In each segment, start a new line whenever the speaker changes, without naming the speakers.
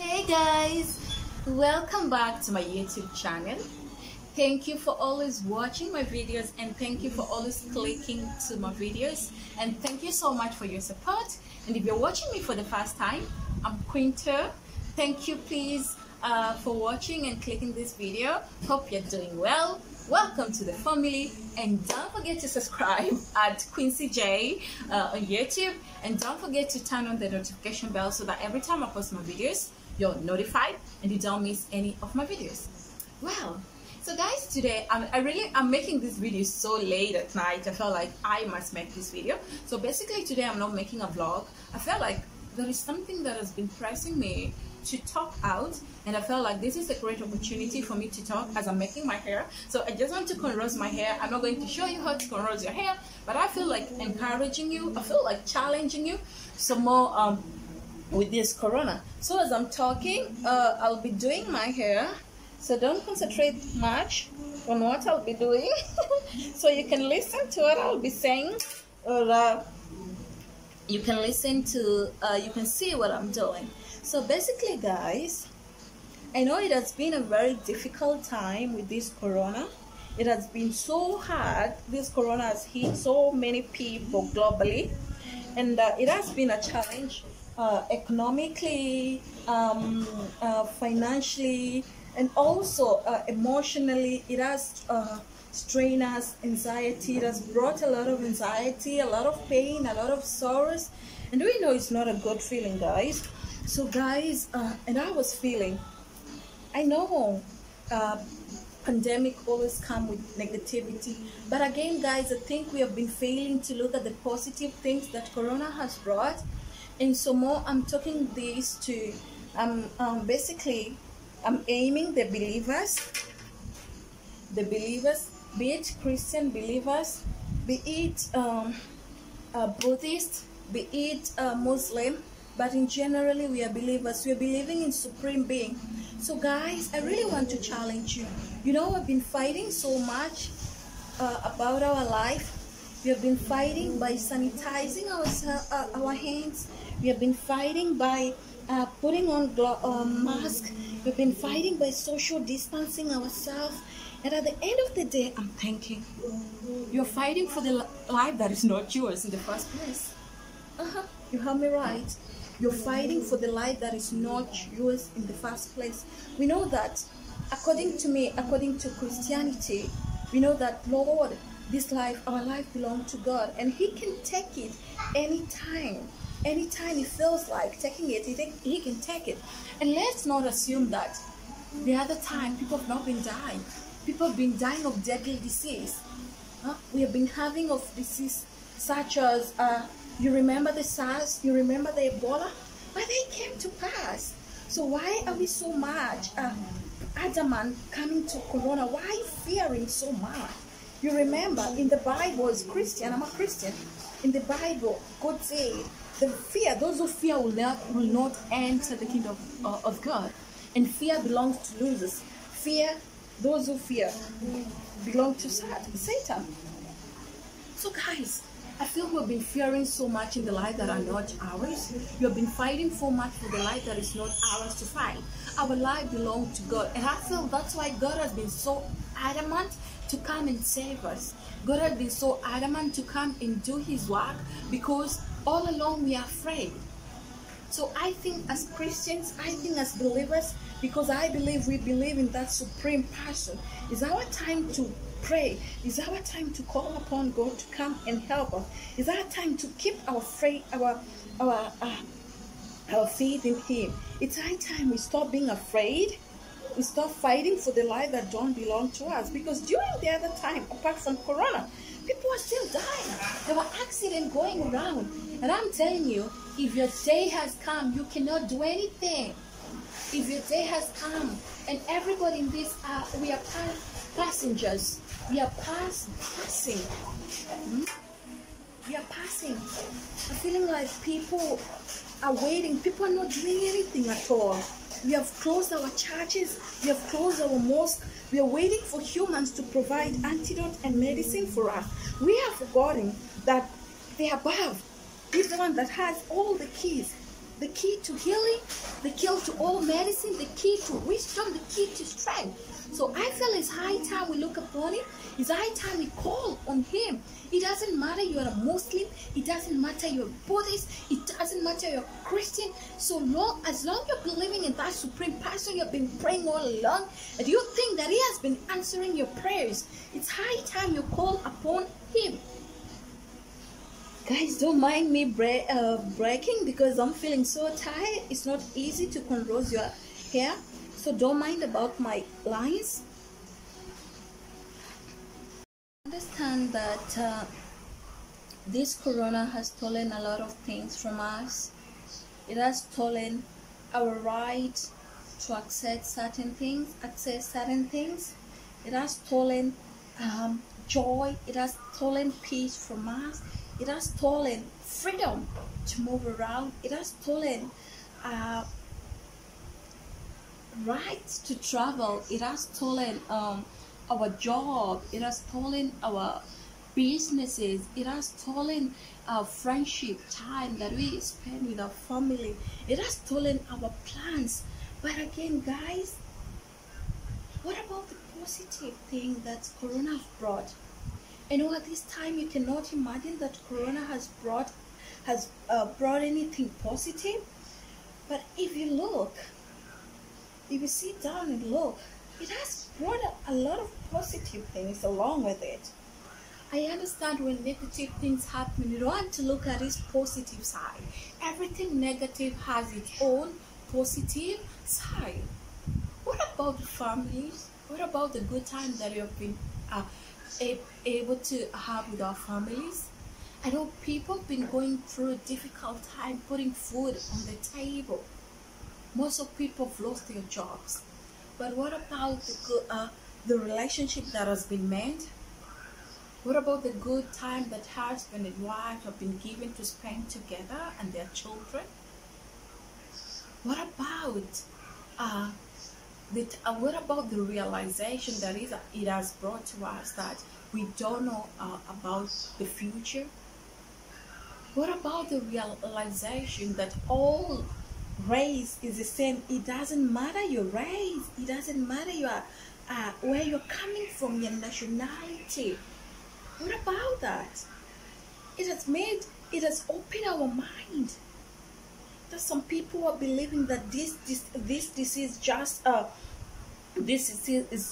Hey guys, welcome back to my YouTube channel. Thank you for always watching my videos, and thank you for always clicking to my videos, and thank you so much for your support. And if you're watching me for the first time, I'm Quinter. Thank you please for watching and clicking this video. Hope you're doing well. Welcome to the family, and don't forget to subscribe at Quincy J on YouTube, and don't forget to turn on the notification bell so that every time I post my videos you're notified and you don't miss any of my videos. Well, so guys, today I'm making this video so late at night. I felt like I must make this video. So basically today I'm not making a vlog. I felt like there is something that has been pressing me to talk out, and I felt like this is a great opportunity for me to talk as I'm making my hair. So I just want to cornrow my hair. I'm not going to show you how to cornrow your hair, but I feel like encouraging you, I feel like challenging you some more with this corona. So as I'm talking, I'll be doing my hair, so don't concentrate much on what I'll be doing. So you can listen to what I'll be saying, or you can listen to you can see what I'm doing. So basically guys, I know it has been a very difficult time with this corona. It has been so hard. This corona has hit so many people globally, and it has been a challenge economically, financially, and also emotionally. It has strained us, anxiety. It has brought a lot of anxiety, a lot of pain, a lot of sorrows, and we know it's not a good feeling, guys. So guys, and I was feeling, I know pandemic always come with negativity, but again guys, I think we have been failing to look at the positive things that corona has brought. And so more I'm talking this to basically I'm aiming the believers, be it Christian believers, be it Buddhist, be it Muslim, but in generally we are believers. We are believing in supreme being. So guys, I really want to challenge you. You know, we've been fighting so much about our life. We have been fighting by sanitizing our hands. We have been fighting by putting on masks. We've been fighting by social distancing ourselves. And at the end of the day, I'm thinking, you're fighting for the life that is not yours in the first place. You heard me right. You're fighting for the life that is not yours in the first place. We know that, according to me, according to Christianity, we know that, Lord, this life, our life belongs to God, and He can take it anytime. Anytime He feels like taking it, He can take it. And let's not assume that the other time people have not been dying. People have been dying of deadly disease. We have been having of disease such as you remember the SARS, you remember the Ebola, but they came to pass. So why are we so much adamant coming to corona? Why fearing so much? You remember in the Bible, as Christian, I'm a Christian, in the Bible, God said, the fear, those who fear will not enter the kingdom of God. And fear belongs to losers. Fear, those who fear, belong to Satan. So guys, I feel we've been fearing so much in the life that are not ours. We have been fighting so much for the life that is not ours to fight. Our life belongs to God. And I feel that's why God has been so adamant to come and save us. God has been so adamant to come and do His work, because all along we are afraid. So I think as Christians, I think as believers, because I believe we believe in that supreme person, it's our time to pray. It's our time to call upon God to come and help us. It's our time to keep our faith in Him. It's our time we stop being afraid. We stop fighting for the life that don't belong to us. Because during the other time, apart from corona, people are still dying. There were accidents going around. And I'm telling you, if your day has come, you cannot do anything. If your day has come, and everybody in this, we are passengers. We are passing. We are passing. I'm feeling like people are waiting. People are not doing anything at all. We have closed our churches. We have closed our mosques. We are waiting for humans to provide antidote and medicine for us. We have forgotten that the above is the one that has all the keys. the key to healing, the key to all medicine, the key to wisdom, the key to strength. So I feel it's high time we look upon him. It's high time we call on him. It doesn't matter you're a Muslim. It doesn't matter you're Buddhist. It doesn't matter you're Christian. So long as you're believing in that supreme person you've been praying all along, and you think that he has been answering your prayers, it's high time you call upon him. Guys, don't mind me breaking because I'm feeling so tired. It's not easy to cornrow your hair, so don't mind about my lines. Understand that this corona has stolen a lot of things from us. It has stolen our right to access certain things. It has stolen joy. It has stolen peace from us. It has stolen freedom to move around. It has stolen rights to travel. It has stolen our job. It has stolen our businesses. It has stolen our friendship time that we spend with our family. It has stolen our plans. But again, guys, what about the positive thing that Corona has brought? I know at this time you cannot imagine that Corona has brought anything positive. But if you look, if you sit down and look, it has brought a lot of positive things along with it. I understand when negative things happen, you don't want to look at its positive side. Everything negative has its own positive side. What about the families? What about the good time that you have been able to have with our families? I know people have been going through a difficult time putting food on the table. Most of people have lost their jobs. But what about the relationship that has been made? What about the good time that husband and wife have been given to spend together and their children? What about the realization that it has brought to us that we don't know about the future? What about the realization that all race is the same? It doesn't matter your race. It doesn't matter where you're coming from, your nationality. What about that? It has opened our mind. That some people are believing that this disease is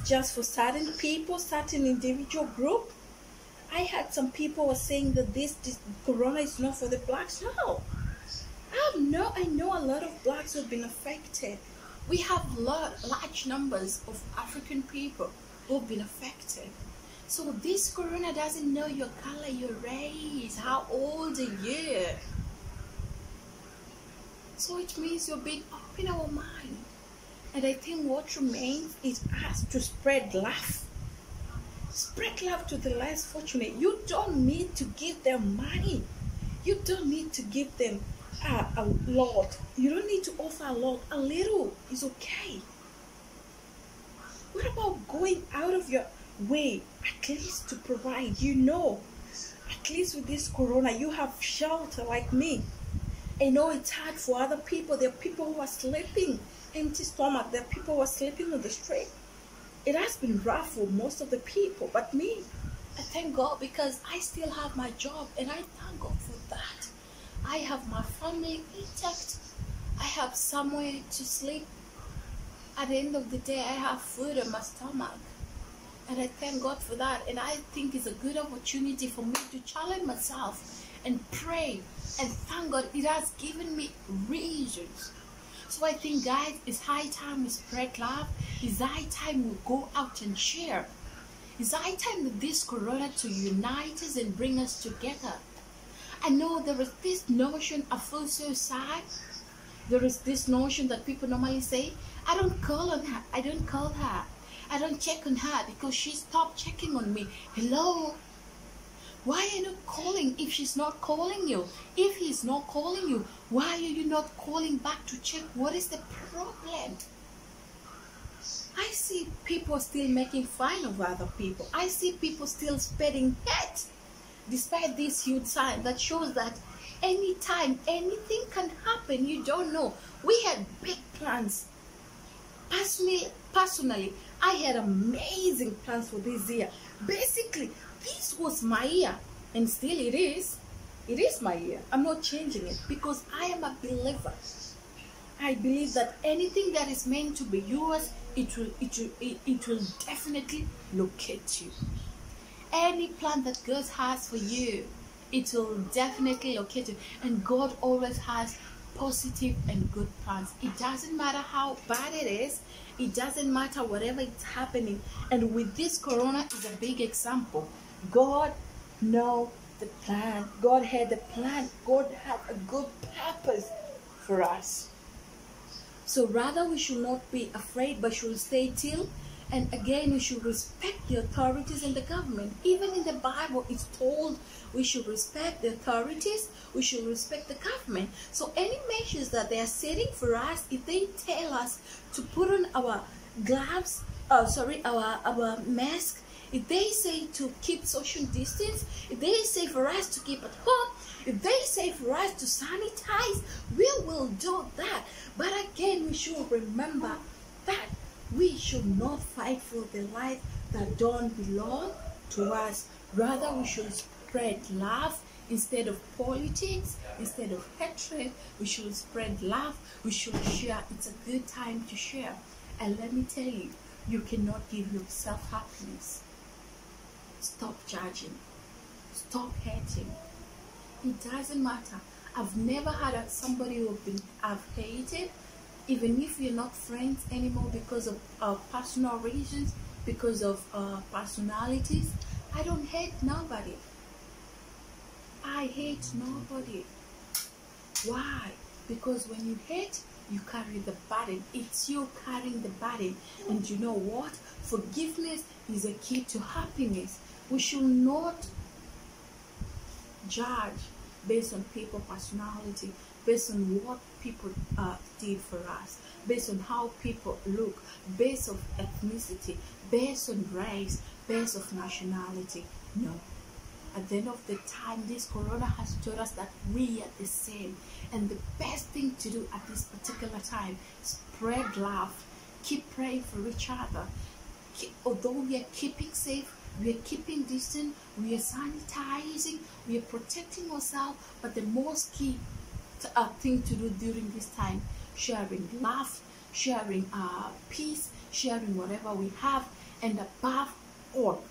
just for certain people, certain individual group. I had some people were saying that this corona is not for the blacks. No. I know a lot of blacks who have been affected. We have large numbers of African people who have been affected. So this corona doesn't know your color, your race, how old are you. So it means you're being up in our mind. And I think what remains is us to spread love. Spread love to the less fortunate. You don't need to give them money. You don't need to give them a lot. You don't need to offer a lot. A little is okay. What about going out of your way at least to provide? At least with this corona you have shelter like me. I know it's hard for other people. There are people who are sleeping empty stomach. There are people who are sleeping on the street. It has been rough for most of the people, but me, I thank God because I still have my job, and I thank God for that. I have my family intact. I have somewhere to sleep. At the end of the day, I have food in my stomach. And I thank God for that. And I think it's a good opportunity for me to challenge myself and pray and thank God. It has given me reasons. So I think, guys, it's high time we spread love. It's high time we go out and share. It's high time that this corona to unite us and bring us together. I know there is this notion, I feel so sad. There is this notion that people normally say, I don't call on her. I don't call her. I don't check on her because she stopped checking on me. Hello? Why are you not calling if she's not calling you? If he's not calling you, why are you not calling back to check? What is the problem? I see people still making fun of other people. I see people still spreading hate despite this huge sign that shows that Anytime, anything can happen. You don't know. We had big plans. Personally, I had amazing plans for this year. Basically, this was my year, and still it is. It is my year. I'm not changing it because I am a believer. I believe that anything that is meant to be yours, it will definitely locate you. Any plan that God has for you, it will definitely locate you. And God always has positive and good plans. It doesn't matter how bad it is. It doesn't matter whatever is happening. And with this corona is a big example. God knows the plan. God had a plan. God had a good purpose for us. So rather we should not be afraid, but should stay still. And again, we should respect the authorities and the government. Even in the Bible, it's told we should respect the authorities, we should respect the government. So any measures that they are setting for us, if they tell us to put on our gloves, our mask, if they say to keep social distance, if they say for us to keep at home, if they say for us to sanitize, we will do that. But again, we should remember that we should not fight for the life that don't belong to us. Rather, we should spread love instead of politics, instead of hatred. We should spread love. We should share. It's a good time to share. And let me tell you, you cannot give yourself happiness. Stop judging. Stop hating. It doesn't matter. I've never had somebody who I've hated, even if we're not friends anymore because of personal reasons, because of personalities. I don't hate nobody. I hate nobody. Why? Because when you hate, you carry the burden. It's you carrying the burden. And you know what? Forgiveness is a key to happiness. We should not judge based on people's personality, based on what people did for us, based on how people look, based on ethnicity, based on race, based on nationality. No. At the end of the time, this corona has taught us that we are the same. And the best thing to do at this particular time, spread love, keep praying for each other. Although we are keeping safe, we are keeping distance, we are sanitizing, we are protecting ourselves, but the most key thing to do during this time, sharing love, sharing peace, sharing whatever we have, and above all,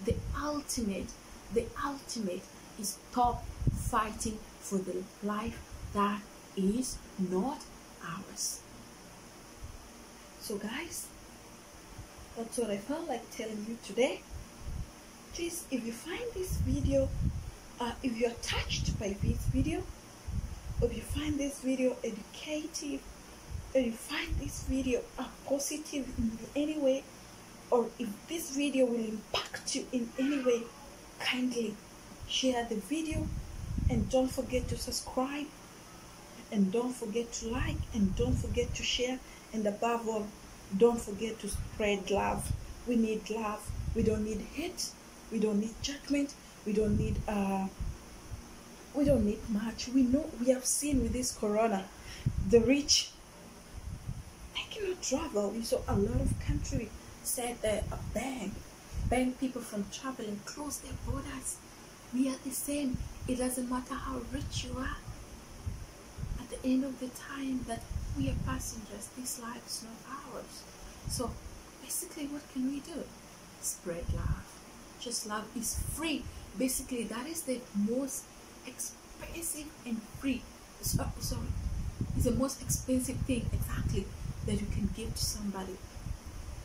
the ultimate is stop fighting for the life that is not ours. So guys, that's what I felt like telling you today. Please, if you find this video, if you're touched by this video, or if you find this video educative, or you find this video positive in any way, or if this video will impact you in any way, kindly share the video, and don't forget to subscribe, and don't forget to like, and don't forget to share, and above all, don't forget to spread love. We need love. We don't need hate. We don't need judgment. We don't need much. We know, we have seen with this corona, the rich, they cannot travel. We saw a lot of countries said that ban people from traveling, close their borders. We are the same. It doesn't matter how rich you are. At the end of the time, that we are passengers. This life is not ours. So basically, what can we do? Spread love. Just love is free. Basically, that is the most expensive and free. Sorry, it's the most expensive thing exactly that you can give to somebody.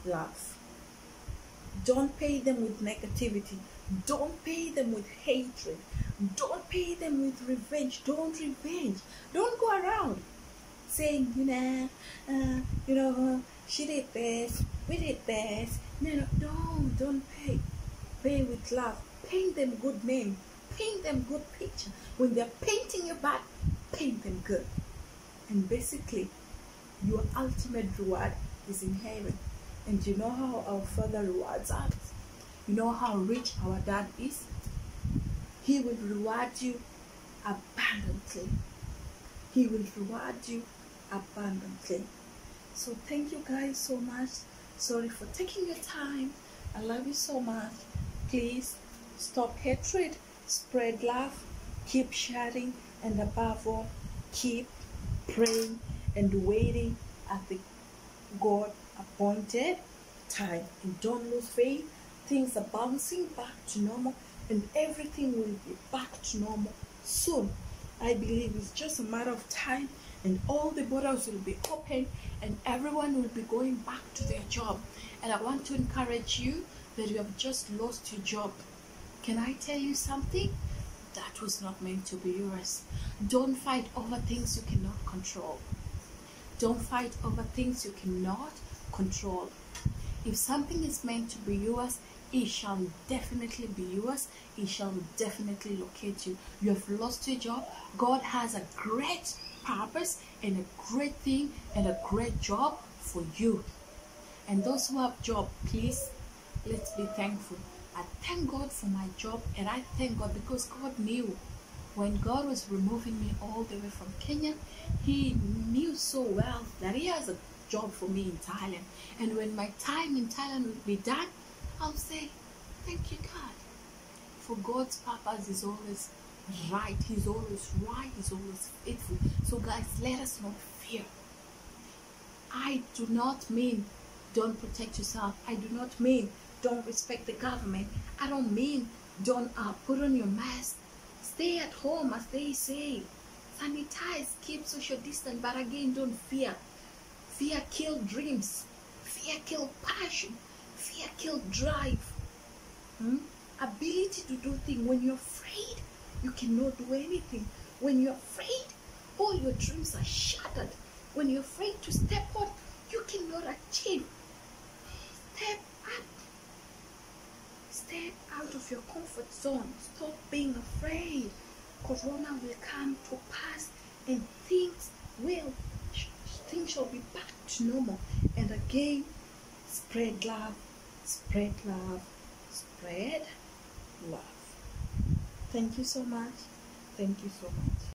Love. Don't pay them with negativity. Don't pay them with hatred. Don't pay them with revenge. Don't revenge. Don't go around saying, she did this, we did this. No, don't pay. Pay with love. Paint them good name. Paint them good picture. When they're painting you bad, paint them good. And basically, your ultimate reward is in heaven. And you know how our Father rewards us? You know how rich our dad is? He will reward you abundantly. He will reward you abundantly. So thank you guys so much. Sorry for taking your time. I love you so much. Please stop hatred, spread love, keep sharing, and above all, keep praying and waiting at the God appointed time. And don't lose faith. Things are bouncing back to normal, and everything will be back to normal soon. I believe it's just a matter of time, and all the borders will be open and everyone will be going back to their job. And I want to encourage you that you have just lost your job. Can I tell you something? That was not meant to be yours. Don't fight over things you cannot control. Don't fight over things you cannot control. If something is meant to be yours, it shall definitely be yours. It shall definitely locate you. You have lost your job. God has a great purpose and a great thing and a great job for you. And those who have job, please, let's be thankful. I thank God for my job, and I thank God because God knew when God was removing me all the way from Kenya. He knew so well that He has a job for me in Thailand. And when my time in Thailand will be done, I'll say, thank you, God. For God's purpose is always right. He's always right. He's always faithful. So guys, let us not fear. I do not mean don't protect yourself. I do not mean don't respect the government. I don't mean don't put on your mask. Stay at home as they say. Sanitize, keep social distance, but again, don't fear. Fear kills dreams. Fear kills passion. Fear kills drive. Ability to do things. When you're afraid, you cannot do anything. When you're afraid, all your dreams are shattered. When you're afraid to step out, you cannot achieve. Step up. Step out of your comfort zone. Stop being afraid. Corona will come to pass, and things shall be back to normal. And again, spread love, spread love, spread love. Thank you so much. Thank you so much.